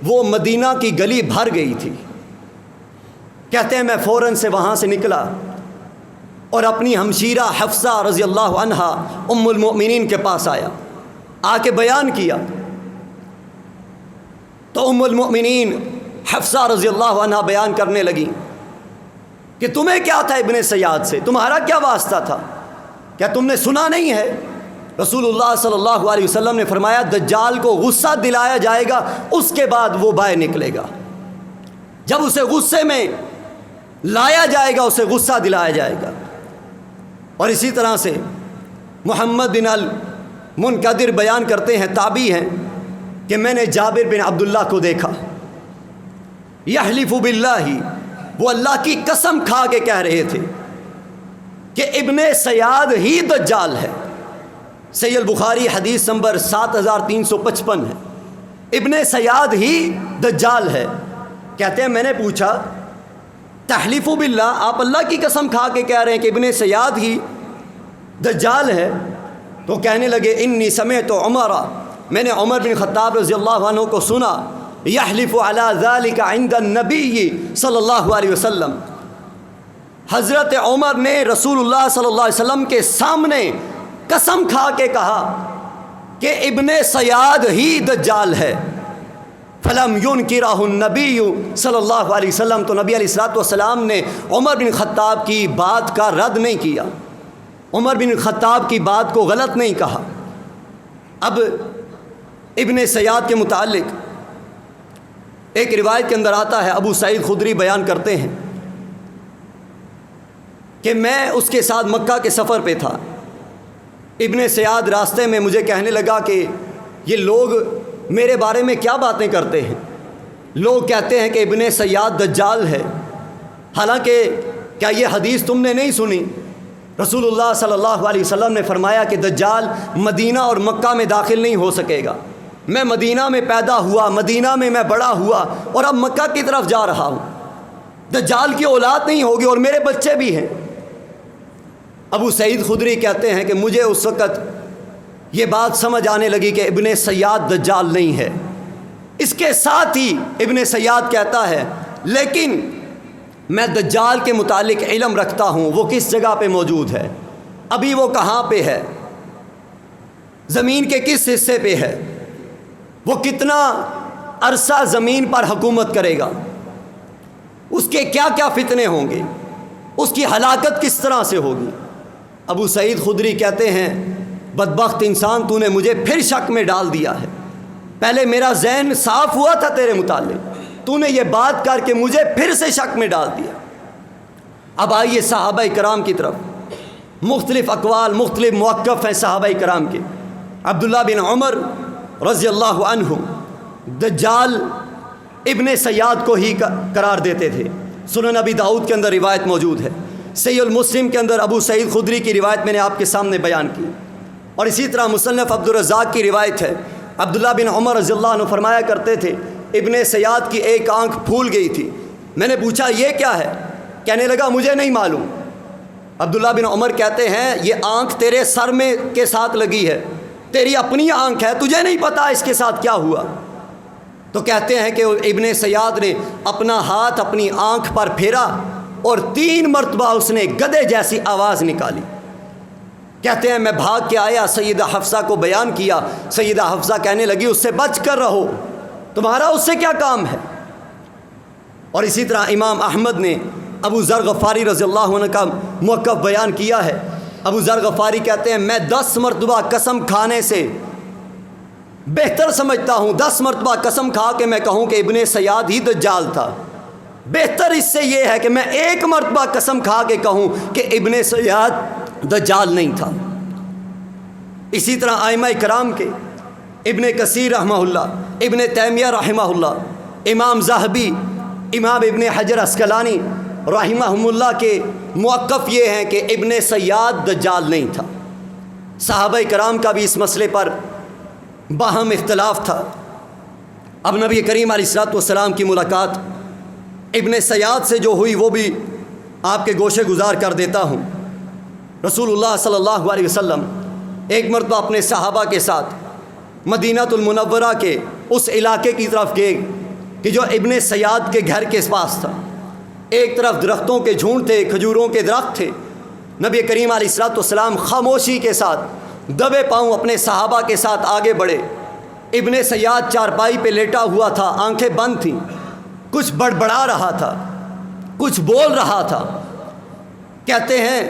وہ مدینہ کی گلی بھر گئی تھی۔ کہتے ہیں میں فوراً سے وہاں سے نکلا اور اپنی ہمشیرہ حفصہ رضی اللہ عنہا ام المؤمنین کے پاس آیا، آ کے بیان کیا تو ام المؤمنین حفصہ رضی اللہ عنہا بیان کرنے لگی کہ تمہیں کیا تھا ابن سیاد سے، تمہارا کیا واسطہ تھا، کیا تم نے سنا نہیں ہے؟ رسول اللہ صلی اللہ علیہ وسلم نے فرمایا دجال کو غصہ دلایا جائے گا، اس کے بعد وہ باہر نکلے گا۔ جب اسے غصے میں لایا جائے گا، اسے غصہ دلایا جائے گا۔ اور اسی طرح سے محمد بن المنقدر بیان کرتے ہیں، تابعی ہیں، کہ میں نے جابر بن عبداللہ کو دیکھا، یحلف باللہ، وہ اللہ کی قسم کھا کے کہہ رہے تھے کہ ابن سیاد ہی دجال ہے۔ صحیح البخاری حدیث نمبر 7355 ہے، ابن سیاد ہی دجال ہے۔ کہتے ہیں میں نے پوچھا تحلیف باللہ، آپ اللہ کی قسم کھا کے کہہ رہے ہیں کہ ابن سیاد ہی دجال ہے؟ تو کہنے لگے انی سمعت عمر، میں نے عمر بن خطاب رضی اللہ عنہ کو سنا، یحلف علی ذلک عند النبی صلی اللہ علیہ وسلم، حضرت عمر نے رسول اللہ صلی اللہ علیہ وسلم کے سامنے قسم کھا کے کہا کہ ابن سیاد ہی دجال ہے۔ فلم ينکرہ النبی صلی اللہ علیہ وسلم، تو نبی علیہ السلام نے عمر بن خطاب کی بات کا رد نہیں کیا، عمر بن خطاب کی بات کو غلط نہیں کہا۔ اب ابن سیاد کے متعلق ایک روایت کے اندر آتا ہے، ابو سعید خدری بیان کرتے ہیں کہ میں اس کے ساتھ مکہ کے سفر پہ تھا۔ ابن سیاد راستے میں مجھے کہنے لگا کہ یہ لوگ میرے بارے میں کیا باتیں کرتے ہیں، لوگ کہتے ہیں کہ ابن سیاد دجال ہے، حالانکہ کیا یہ حدیث تم نے نہیں سنی؟ رسول اللہ صلی اللہ علیہ وسلم نے فرمایا کہ دجال مدینہ اور مکہ میں داخل نہیں ہو سکے گا۔ میں مدینہ میں پیدا ہوا، مدینہ میں میں بڑا ہوا، اور اب مکہ کی طرف جا رہا ہوں، دجال کی اولاد نہیں ہوگی اور میرے بچے بھی ہیں۔ ابو سعید خدری کہتے ہیں کہ مجھے اس وقت یہ بات سمجھ آنے لگی کہ ابن سیاد دجال نہیں ہے۔ اس کے ساتھ ہی ابن سیاد کہتا ہے لیکن میں دجال کے متعلق علم رکھتا ہوں، وہ کس جگہ پہ موجود ہے، ابھی وہ کہاں پہ ہے، زمین کے کس حصے پہ ہے، وہ کتنا عرصہ زمین پر حکومت کرے گا، اس کے کیا کیا فتنے ہوں گے، اس کی ہلاکت کس طرح سے ہوگی۔ ابو سعید خدری کہتے ہیں بدبخت انسان، تو نے مجھے پھر شک میں ڈال دیا ہے، پہلے میرا ذہن صاف ہوا تھا تیرے متعلق، تو نے یہ بات کر کے مجھے پھر سے شک میں ڈال دیا۔ اب آئیے صحابہ کرام کی طرف، مختلف اقوال، مختلف موقف ہیں صحابہ کرام کے۔ عبداللہ بن عمر رضی اللہ عنہ دجال ابن سیاد کو ہی قرار دیتے تھے۔ سنن نبی داؤد کے اندر روایت موجود ہے، صحیح المسلم کے اندر ابو سعید خدری کی روایت میں نے آپ کے سامنے بیان کی، اور اسی طرح مصنف عبدالرزاق کی روایت ہے۔ عبداللہ بن عمر رضی اللہ عنہ فرمایا کرتے تھے ابن سیاد کی ایک آنکھ پھول گئی تھی، میں نے پوچھا یہ کیا ہے، کہنے لگا مجھے نہیں معلوم۔ عبداللہ بن عمر کہتے ہیں یہ آنکھ تیرے سر میں کے ساتھ لگی ہے، تیری اپنی آنکھ ہے، تجھے نہیں پتا اس کے ساتھ کیا ہوا۔ تو کہتے ہیں کہ ابن سیاد نے اپنا ہاتھ اپنی آنکھ پر پھیرا اور 3 مرتبہ اس نے گدے جیسی آواز نکالی۔ کہتے ہیں میں بھاگ کے آیا، سیدہ حفصہ کو بیان کیا، سیدہ حفصہ کہنے لگی اس سے بچ کر رہو، تمہارا اس سے کیا کام ہے۔ اور اسی طرح امام احمد نے ابو ذر غفاری رضی اللہ عنہ کا موقف بیان کیا ہے۔ ابو ذر غفاری کہتے ہیں میں 10 مرتبہ قسم کھانے سے بہتر سمجھتا ہوں، 10 مرتبہ قسم کھا کے میں کہوں کہ ابن سیاد ہی دجال تھا، بہتر اس سے یہ ہے کہ میں 1 مرتبہ قسم کھا کے کہوں کہ ابن سیاد دجال نہیں تھا۔ اسی طرح ائمہ کرام کے ابن کثیر رحمہ اللہ، ابن تیمیہ رحمہ اللہ، امام ذہبی، امام ابن حجر عسقلانی رحمہم اللہ کے موقف یہ ہیں کہ ابن سیاد دجال نہیں تھا۔ صحابہ کرام کا بھی اس مسئلے پر باہم اختلاف تھا۔ اب نبی کریم علیہ السلام کی ملاقات ابن سیاد سے جو ہوئی وہ بھی آپ کے گوشے گزار کر دیتا ہوں۔ رسول اللہ صلی اللہ علیہ وسلم ایک مرتبہ اپنے صحابہ کے ساتھ مدینہ المنورہ کے اس علاقے کی طرف گئے کہ جو ابن سیاد کے گھر کے پاس تھا۔ ایک طرف درختوں کے جھونڈ تھے، کھجوروں کے درخت تھے۔ نبی کریم علیہ السلام خاموشی کے ساتھ دبے پاؤں اپنے صحابہ کے ساتھ آگے بڑھے۔ ابن سیاد چارپائی پہ لیٹا ہوا تھا، آنکھیں بند تھیں، کچھ بڑبڑا رہا تھا، کچھ بول رہا تھا۔ کہتے ہیں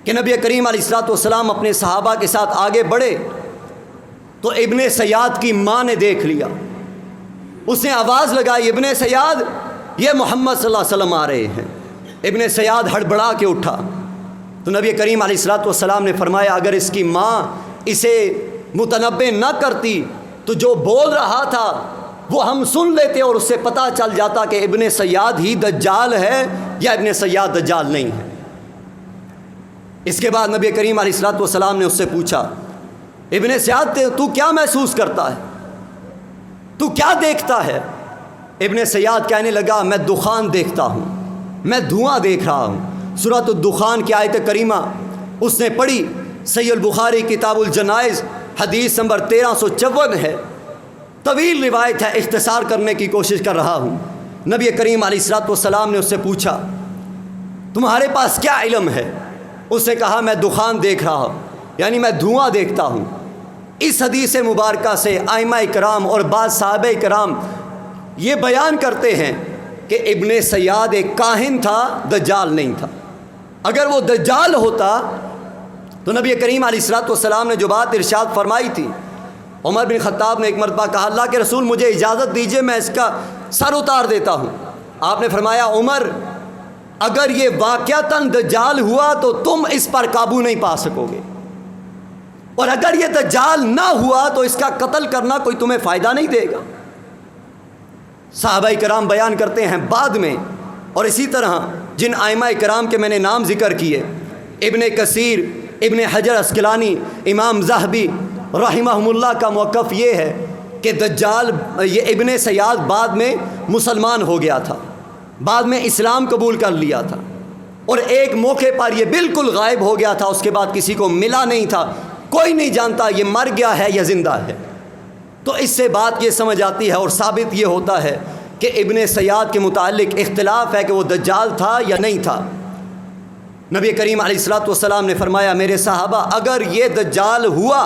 کہ نبی کریم علیہ السلام اپنے صحابہ کے ساتھ آگے بڑھے تو ابن سیاد کی ماں نے دیکھ لیا، اس نے آواز لگائی ابن سیاد یہ محمد صلی اللہ علیہ وسلم آ رہے ہیں۔ ابن سیاد ہڑبڑا کے اٹھا تو نبی کریم علیہ السلام نے فرمایا اگر اس کی ماں اسے متنبہ نہ کرتی تو جو بول رہا تھا وہ ہم سن لیتے اور اس سے پتہ چل جاتا کہ ابن سیاد ہی دجال ہے یا ابن سیاد دجال نہیں ہے۔ اس کے بعد نبی کریم علیہ السلام نے اس سے پوچھا ابن سیاد تو کیا محسوس کرتا ہے، تو کیا دیکھتا ہے؟ ابن سیاد کہنے لگا میں دخان دیکھتا ہوں، میں دھواں دیکھ رہا ہوں۔ سورۃ الدخان کی آیت کریمہ اس نے پڑھی، صحیح البخاری کتاب الجنائز حدیث نمبر 1354 ہے، طویل روایت ہے، اختصار کرنے کی کوشش کر رہا ہوں۔ نبی کریم علیہ السلام نے اس سے پوچھا تمہارے پاس کیا علم ہے؟ اس نے کہا میں دخان دیکھ رہا ہوں، یعنی میں دھواں دیکھتا ہوں۔ اس حدیث مبارکہ سے ائمہ کرام اور بعض صحابہ کرام یہ بیان کرتے ہیں کہ ابن سیاد ایک کاہن تھا، دجال نہیں تھا۔ اگر وہ دجال ہوتا تو نبی کریم علیہ الصلوۃ والسلام نے جو بات ارشاد فرمائی تھی، عمر بن خطاب نے ایک مرتبہ کہا اللہ کے رسول مجھے اجازت دیجئے میں اس کا سر اتار دیتا ہوں۔ آپ نے فرمایا عمر اگر یہ واقعتاً دجال ہوا تو تم اس پر قابو نہیں پا سکو گے، اور اگر یہ دجال نہ ہوا تو اس کا قتل کرنا کوئی تمہیں فائدہ نہیں دے گا۔ صحابہ کرام بیان کرتے ہیں بعد میں، اور اسی طرح جن ائمہ کرام کے میں نے نام ذکر کیے، ابن کثیر، ابن حجر اسقلانی، امام ذہبی رحمہم اللہ کا موقف یہ ہے کہ دجال یہ ابن سیاد بعد میں مسلمان ہو گیا تھا، بعد میں اسلام قبول کر لیا تھا، اور ایک موقع پر یہ بالکل غائب ہو گیا تھا، اس کے بعد کسی کو ملا نہیں تھا، کوئی نہیں جانتا یہ مر گیا ہے یا زندہ ہے۔ تو اس سے بات یہ سمجھ آتی ہے اور ثابت یہ ہوتا ہے کہ ابن سیاد کے متعلق اختلاف ہے کہ وہ دجال تھا یا نہیں تھا۔ نبی کریم علیہ الصلوۃ والسلام نے فرمایا میرے صحابہ اگر یہ دجال ہوا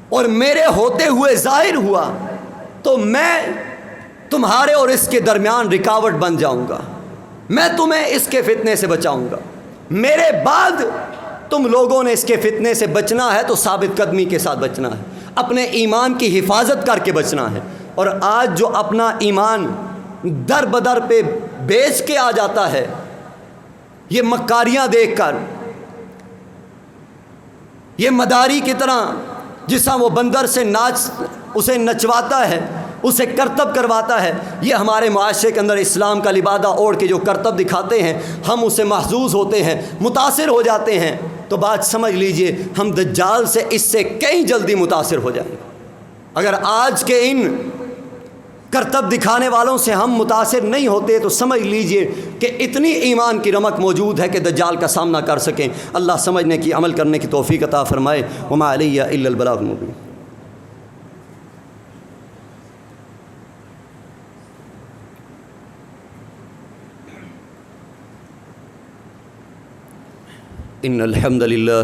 اور میرے ہوتے ہوئے ظاہر ہوا تو میں تمہارے اور اس کے درمیان رکاوٹ بن جاؤں گا، میں تمہیں اس کے فتنے سے بچاؤں گا، میرے بعد تم لوگوں نے اس کے فتنے سے بچنا ہے تو ثابت قدمی کے ساتھ بچنا ہے، اپنے ایمان کی حفاظت کر کے بچنا ہے۔ اور آج جو اپنا ایمان در بدر پہ بیچ کے آ جاتا ہے یہ مکاریاں دیکھ کر، یہ مداری کی طرح جس طرح وہ بندر سے اسے نچواتا ہے، اسے کرتب کرواتا ہے، یہ ہمارے معاشرے کے اندر اسلام کا لبادہ اوڑھ کے جو کرتب دکھاتے ہیں ہم اسے محظوظ ہوتے ہیں، متاثر ہو جاتے ہیں، تو بات سمجھ لیجئے ہم دجال سے اس سے کئی جلدی متاثر ہو جائیں گے۔ اگر آج کے ان کرتب دکھانے والوں سے ہم متاثر نہیں ہوتے تو سمجھ لیجئے کہ اتنی ایمان کی رمق موجود ہے کہ دجال کا سامنا کر سکیں۔ اللہ سمجھنے کی عمل کرنے کی توفیق عطا فرمائے۔ وما علی الا البلاغ المبین۔ ان الحمد للہ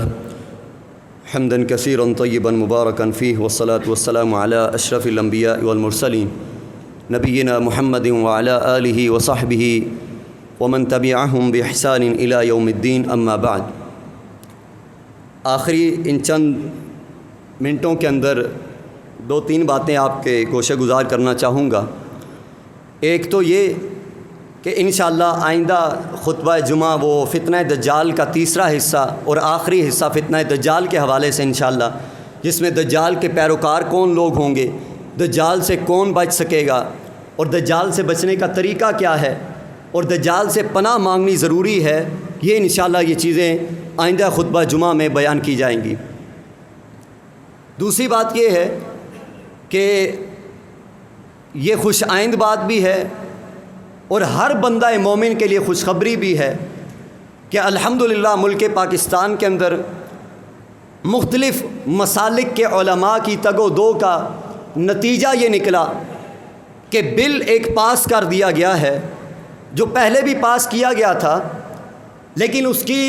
حمدا کثیرا طیبا مبارکا فیہ والصلاة والسلام علی اشرف الانبیاء والمرسلین نبینا محمد وعلی آلہ وصحبہ ومن تبعہم بإحسان الی یوم الدین، اما بعد۔ آخری ان چند منٹوں کے اندر دو تین باتیں آپ کے گوشہ گزار کرنا چاہوں گا۔ ایک تو یہ کہ انشاءاللہ آئندہ خطبہ جمعہ وہ فتنہ دجال کا تیسرا حصہ اور آخری حصہ فتنہ دجال کے حوالے سے انشاءاللہ، جس میں دجال کے پیروکار کون لوگ ہوں گے، دجال سے کون بچ سکے گا، اور دجال سے بچنے کا طریقہ کیا ہے، اور دجال سے پناہ مانگنی ضروری ہے، یہ انشاءاللہ یہ چیزیں آئندہ خطبہ جمعہ میں بیان کی جائیں گی۔ دوسری بات یہ ہے کہ یہ خوش آئند بات بھی ہے اور ہر بندہ مومن کے لیے خوشخبری بھی ہے کہ الحمدللہ ملک پاکستان کے اندر مختلف مسالک کے علماء کی تگ و دو کا نتیجہ یہ نکلا کہ بل ایک پاس کر دیا گیا ہے، جو پہلے بھی پاس کیا گیا تھا لیکن اس کی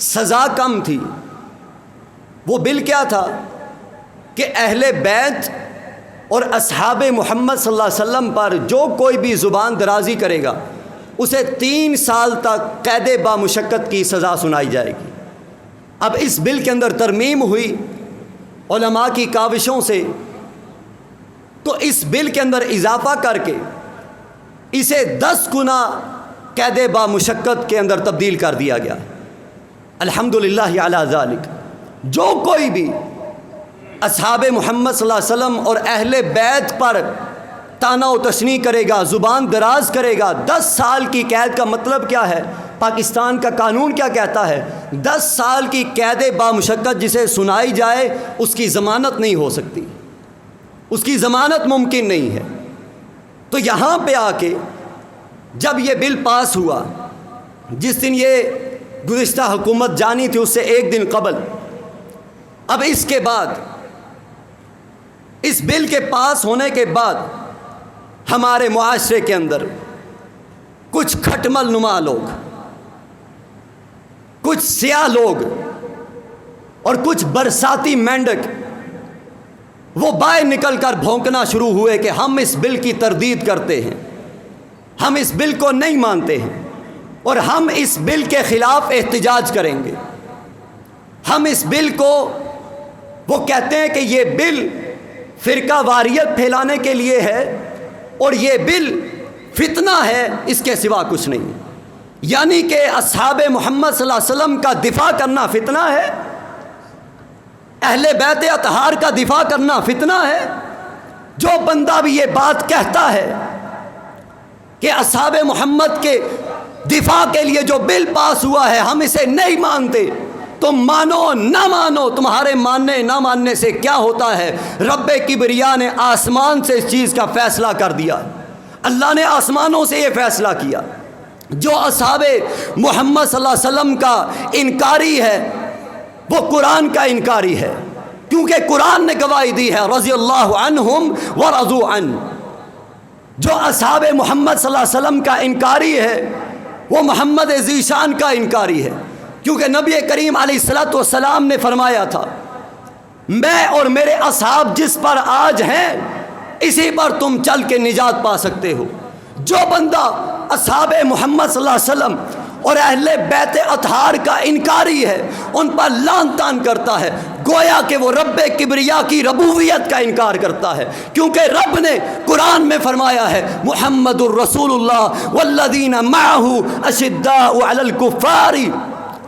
سزا کم تھی۔ وہ بل کیا تھا کہ اہل بیت اور اصحاب محمد صلی اللہ علیہ وسلم پر جو کوئی بھی زبان درازی کرے گا اسے 3 سال تک قید بامشقت کی سزا سنائی جائے گی۔ اب اس بل کے اندر ترمیم ہوئی علماء کی کاوشوں سے، تو اس بل کے اندر اضافہ کر کے اسے 10 گنا قید بامشقت کے اندر تبدیل کر دیا گیا۔ الحمدللہ علی ذالک، جو کوئی بھی اصحاب محمد صلی اللہ علیہ وسلم اور اہل بیت پر طعنہ و تشنیع کرے گا، زبان دراز کرے گا، 10 سال کی قید کا مطلب کیا ہے، پاکستان کا قانون کیا کہتا ہے؟ 10 سال کی قید بامشقت جسے سنائی جائے اس کی ضمانت نہیں ہو سکتی، اس کی ضمانت ممکن نہیں ہے۔ تو یہاں پہ آ کے جب یہ بل پاس ہوا، جس دن یہ گزشتہ حکومت جانی تھی اس سے 1 دن قبل، اب اس کے بعد اس بل کے پاس ہونے کے بعد ہمارے معاشرے کے اندر کچھ کھٹمل نما لوگ، کچھ سیاہ لوگ اور کچھ برساتی مینڈک وہ باہر نکل کر بھونکنا شروع ہوئے کہ ہم اس بل کی تردید کرتے ہیں، ہم اس بل کو نہیں مانتے ہیں اور ہم اس بل کے خلاف احتجاج کریں گے۔ ہم اس بل کو، وہ کہتے ہیں کہ یہ بل فرقہ واریت پھیلانے کے لیے ہے اور یہ بل فتنہ ہے، اس کے سوا کچھ نہیں۔ یعنی کہ اصحاب محمد صلی اللہ علیہ وسلم کا دفاع کرنا فتنہ ہے، اہل بیت اطہار کا دفاع کرنا فتنہ ہے۔ جو بندہ بھی یہ بات کہتا ہے کہ اصحاب محمد کے دفاع کے لیے جو بل پاس ہوا ہے ہم اسے نہیں مانتے، تم مانو نہ مانو، تمہارے ماننے نہ ماننے سے کیا ہوتا ہے؟ رب کبریا نے آسمان سے اس چیز کا فیصلہ کر دیا۔ اللہ نے آسمانوں سے یہ فیصلہ کیا، جو اصحاب محمد صلی اللہ علیہ وسلم کا انکاری ہے وہ قرآن کا انکاری ہے، کیونکہ قرآن نے گواہی دی ہے رضی اللہ عنہم ورضوا عنہ۔ جو اصحاب محمد صلی اللہ علیہ وسلم کا انکاری ہے وہ محمد ذیشان کا انکاری ہے، کیونکہ نبی کریم علیہ الصلوۃ والسلام نے فرمایا تھا میں اور میرے اصحاب جس پر آج ہیں اسی پر تم چل کے نجات پا سکتے ہو۔ جو بندہ اصحاب محمد صلی اللہ علیہ وسلم اور اہل بیت اطہار کا انکاری ہے ان پر لعن طعن کرتا ہے، گویا کہ وہ رب کبریا کی ربوبیت کا انکار کرتا ہے، کیونکہ رب نے قرآن میں فرمایا ہے محمد الرسول اللہ والذین معہ اشداء علی الکفار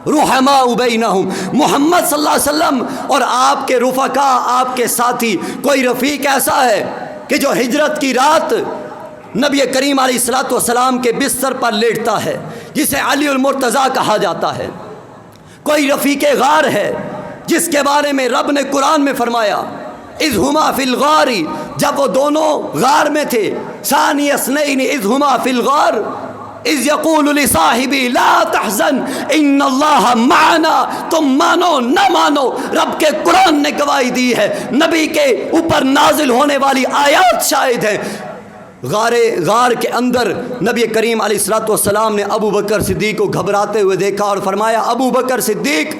رحماء بینہم۔ محمد صلی اللہ علیہ وسلم اور آپ کے رفقا، آپ کے ساتھی، کوئی رفیق ایسا ہے کہ جو ہجرت کی رات نبی کریم علیہ الصلوۃ والسلام کے بستر پر لیٹتا ہے، جسے علی المرتضیٰ کہا جاتا ہے؟ کوئی رفیق غار ہے جس کے بارے میں رب نے قرآن میں فرمایا اذ ہما فی الغار، جب وہ دونوں غار میں تھے، ثانی اثنین اذ ہما فی الغار اذ یقول لصاحبی لا تحزن ان اللہ معنا۔ تم مانو نہ مانو، رب کے قرآن نے گواہی دی ہے، نبی کے اوپر نازل ہونے والی آیات شاہد ہیں۔ غار کے اندر نبی کریم علیہ الصلوۃ والسلام نے ابو بکر صدیق کو گھبراتے ہوئے دیکھا اور فرمایا ابو بکر صدیق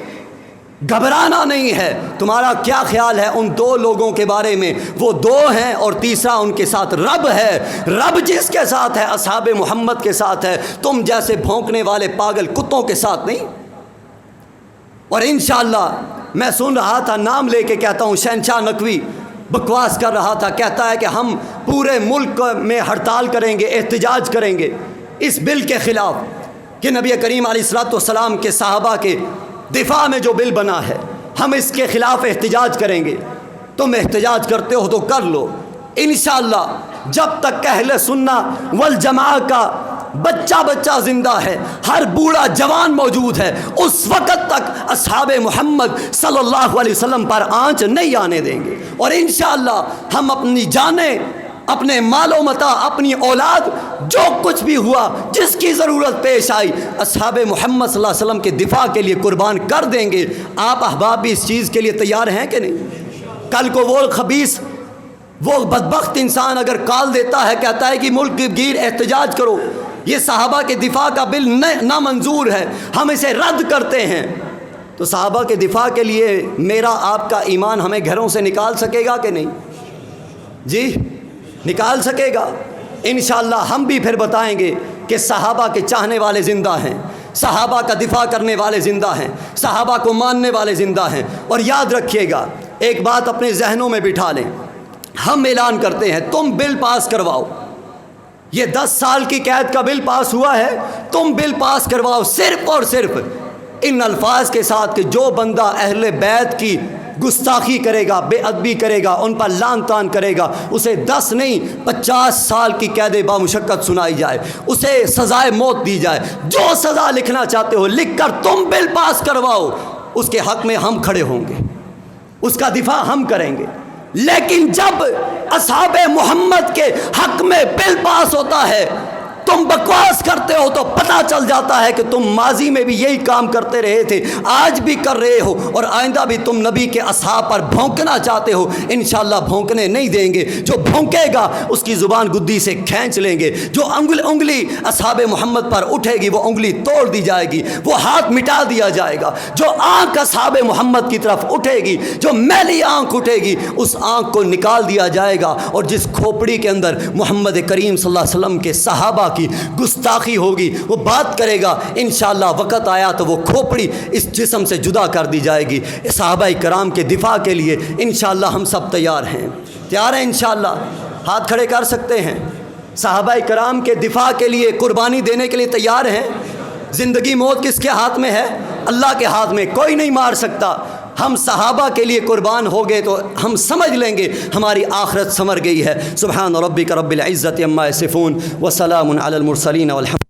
گھبرانا نہیں ہے، تمہارا کیا خیال ہے ان دو لوگوں کے بارے میں؟ وہ دو ہیں اور تیسرا ان کے ساتھ رب ہے، رب جس کے ساتھ ہے اصحاب محمد کے ساتھ ہے، تم جیسے بھونکنے والے پاگل کتوں کے ساتھ نہیں۔ اور انشاءاللہ میں سن رہا تھا، نام لے کے کہتا ہوں، شہنشاہ نقوی بکواس کر رہا تھا، کہتا ہے کہ ہم پورے ملک میں ہڑتال کریں گے، احتجاج کریں گے اس بل کے خلاف کہ نبی کریم علیہ الصلوۃ والسلام کے صحابہ کے دفاع میں جو بل بنا ہے ہم اس کے خلاف احتجاج کریں گے۔ تم احتجاج کرتے ہو تو کر لو، انشاءاللہ جب تک اہل سنہ والجماع کا بچہ زندہ ہے، ہر بوڑھا جوان موجود ہے، اس وقت تک اصحاب محمد صلی اللہ علیہ وسلم پر آنچ نہیں آنے دیں گے۔ اور انشاءاللہ ہم اپنی جانیں، اپنے مال و متاع، اپنی اولاد، جو کچھ بھی ہوا، جس کی ضرورت پیش آئی، اصحاب محمد صلی اللہ علیہ وسلم کے دفاع کے لیے قربان کر دیں گے۔ آپ احباب بھی اس چیز کے لیے تیار ہیں کہ نہیں؟ کل کو وہ خبیث، وہ بدبخت انسان اگر کال دیتا ہے، کہتا ہے کہ ملک گیر احتجاج کرو، یہ صحابہ کے دفاع کا بل نامنظور ہے، ہم اسے رد کرتے ہیں، تو صحابہ کے دفاع کے لیے میرا آپ کا ایمان ہمیں گھروں سے نکال سکے گا کہ نہیں؟ جی نکال سکے گا؟ انشاءاللہ ہم بھی پھر بتائیں گے کہ صحابہ کے چاہنے والے زندہ ہیں، صحابہ کا دفاع کرنے والے زندہ ہیں، صحابہ کو ماننے والے زندہ ہیں۔ اور یاد رکھیے گا، ایک بات اپنے ذہنوں میں بٹھا لیں، ہم اعلان کرتے ہیں تم بل پاس کرواؤ، یہ 10 سال کی قید کا بل پاس ہوا ہے، تم بل پاس کرواؤ، صرف اور صرف ان الفاظ کے ساتھ کہ جو بندہ اہل بیت کی گستاخی کرے گا، بے ادبی کرے گا، ان پر لعن طعن کرے گا، اسے 10 نہیں 50 سال کی قید بامشقت سنائی جائے، اسے سزائے موت دی جائے۔ جو سزا لکھنا چاہتے ہو لکھ کر تم بل پاس کرواؤ، اس کے حق میں ہم کھڑے ہوں گے، اس کا دفاع ہم کریں گے۔ لیکن جب اصحاب محمد کے حق میں بل پاس ہوتا ہے تو تم بکواس کرتے ہو تو پتہ چل جاتا ہے کہ تم ماضی میں بھی یہی کام کرتے رہے تھے، آج بھی کر رہے ہو، اور آئندہ بھی تم نبی کے اصحاب پر بھونکنا چاہتے ہو۔ انشاءاللہ بھونکنے نہیں دیں گے، جو بھونکے گا اس کی زبان گدی سے کھینچ لیں گے، جو انگلی اصحاب محمد پر اٹھے گی وہ انگلی توڑ دی جائے گی، وہ ہاتھ مٹا دیا جائے گا۔ جو آنکھ اصحاب محمد کی طرف اٹھے گی، جو میلی آنکھ اٹھے گی، اس آنکھ کو نکال دیا جائے گا، اور جس کھوپڑی کے اندر محمد کریم صلی اللہ علیہ وسلم کے صحابہ کی گستاخی ہوگی وہ بات کرے گا، انشاءاللہ وقت آیا تو وہ کھوپڑی اس جسم سے جدا کر دی جائے گی۔ صحابہ کرام کے دفاع کے لیے انشاءاللہ ہم سب تیار ہیں، تیار ہیں انشاءاللہ؟ ہاتھ کھڑے کر سکتے ہیں؟ صحابہ کرام کے دفاع کے لیے قربانی دینے کے لیے تیار ہیں؟ زندگی موت کس کے ہاتھ میں ہے؟ اللہ کے ہاتھ میں، کوئی نہیں مار سکتا۔ ہم صحابہ کے لیے قربان ہو گئے تو ہم سمجھ لیں گے ہماری آخرت سنور گئی ہے۔ سبحان ربک رب العزت عما یصفون وسلام علی المرسلین والحمد